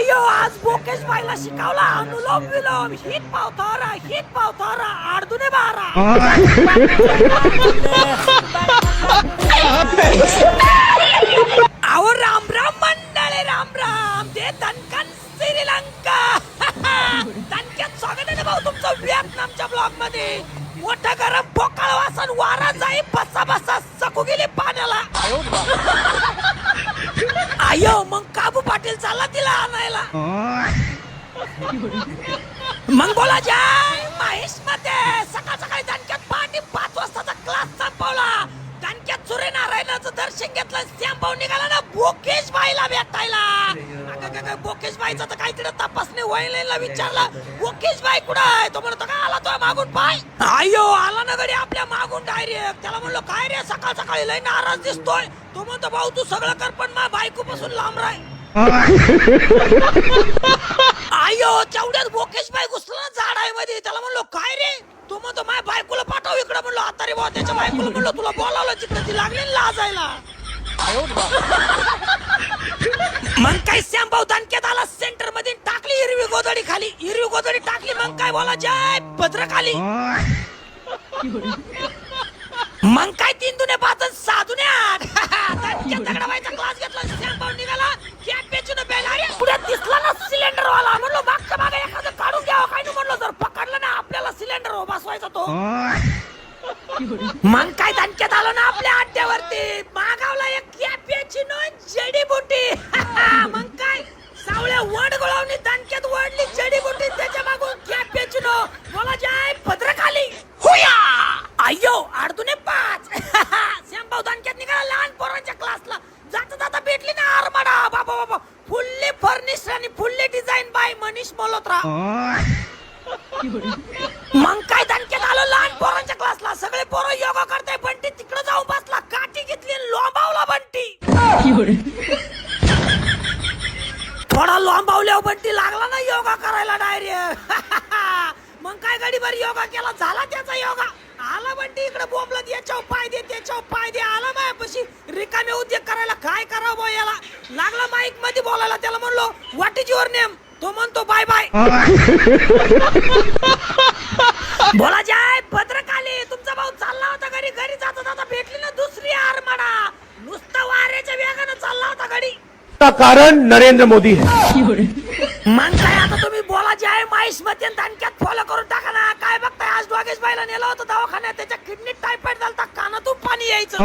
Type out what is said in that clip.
अयो आज बोकेश बाईला शिकवला अनुलोम विलोम हित पावथारा आडदुने बारा आवर राम राम मंडळे राम ते धनकन श्रीलंका धनक्यात स्वागत आहे भाऊ तुमचं व्हिएतनामच्या ब्लॉग मध्ये मोठा गरम पोकळ वासन वारा जाई बसा सकू गेली पाण्याला आयो मग काबू पाटील चालला तिला आणायला मग बोला जय महेश मध्ये सकाळी दणक्यात पहाटे 5 वाजताचा क्लास संपवला दणक्यात सूर्यनारायणाचं दर्शन घेतलं श्यामभाऊ निघाला ना बोकेश बाईला भेटायला बोकेश बाईचा तर काहीतरी तपासणी वहिनीला विचारला बोकेश बाई कुठं आहे तो म्हणतो का आला तो मागून पाय आयो आला ना गडी आपल्या मागून डायरेक्ट त्याला म्हणलो काय रे सकाळी लय नाराज दिसतोय तो म्हणतो भाऊ तू सगळं कर पण मा बायको पासून लांब राह आयो तेवढ्यात बोकेश बाई घुसला झाडाय मध्ये त्याला म्हणलो काय रे तो म्हणतो माझ्या बायकोला पाठव इकडे म्हणलो आता रे भाऊ त्याच्या बायकोला म्हणलो तुला बोलावलं तिकडे ती लागली लाजायला मग काय श्यामभाऊ दणक्यात आला सेंटर मध्ये टाकली हिरवी गोदडी टाकली मग काय बोला जय भद्रकाली मग काय 3 दुने 5 6 दुने 8 दणक्यात दगडाबाईचा क्लास घेतला श्यामभाऊ निघाला कॅप बेचून बेल अरे पुढे दिसला ना सिलेंडर वाला म्हणलो मागच्या मागे एखादं काढून घ्यावं काय नाही म्हणलो जर पकडलं ना आपल्याला सिलेंडर बसवायचा तो मग काय दणक्यात आलो ना आपल्या अड्ड्यावरती मागावला एक कॅप्याची नो जडीबुटी मग काय सावळ्या वड गोळावणी दणक्यात वडली जडीबुटी त्याच्या मागून कॅप्याची नो बोला जाय भद्रकाली हुया अय्यो 8 दुने 5 श्यामभाऊ दणक्यात निघाला लहान पोरांच्या क्लासला जाता भेटली ना आरमाडा बाबा फुल्ली फर्निश्ड आणि fully design by Manish Malhotra मग काय दणक्यात आलो लहान पोरांच्या क्लासला सगळे पोरं योगा करताय बंटी तिकडे जाऊन बसला काठी घेतली लोंबावला बंटी थोडा लोंबावल्यावर बंटी लागला ना योगा करायला डायरेक्ट मग काय गाडीभर योगा केला झाला त्याचा योगा आला बंटी इकडे बोंबलत याच्यावर पाय दे आला मायापाशी रिकामे उद्योग करायला काय करावं याला लागला माईक मध्ये बोलायला त्याला म्हणलो व्हॉट इज युअर नेम तो म्हणतो बाय बाय बोला जाय भद्रकाली तुमचा भाऊ चालला होता घरी जाता भेटली ना दुसरी आरमाडा नुसतं वाऱ्याच्या वेगानं चालला होता घडी कारण नरेंद्र मोदी है मग काय आता तुम्ही बोला जाय महेश मध्ये दणक्यात फॉलो करून टाका ना काय बघताय आज डोगेश बाईला नेलं होतं दवाखान्यात त्याच्या किडनीत टायफॉइड झालता कानातून पाणी यायचं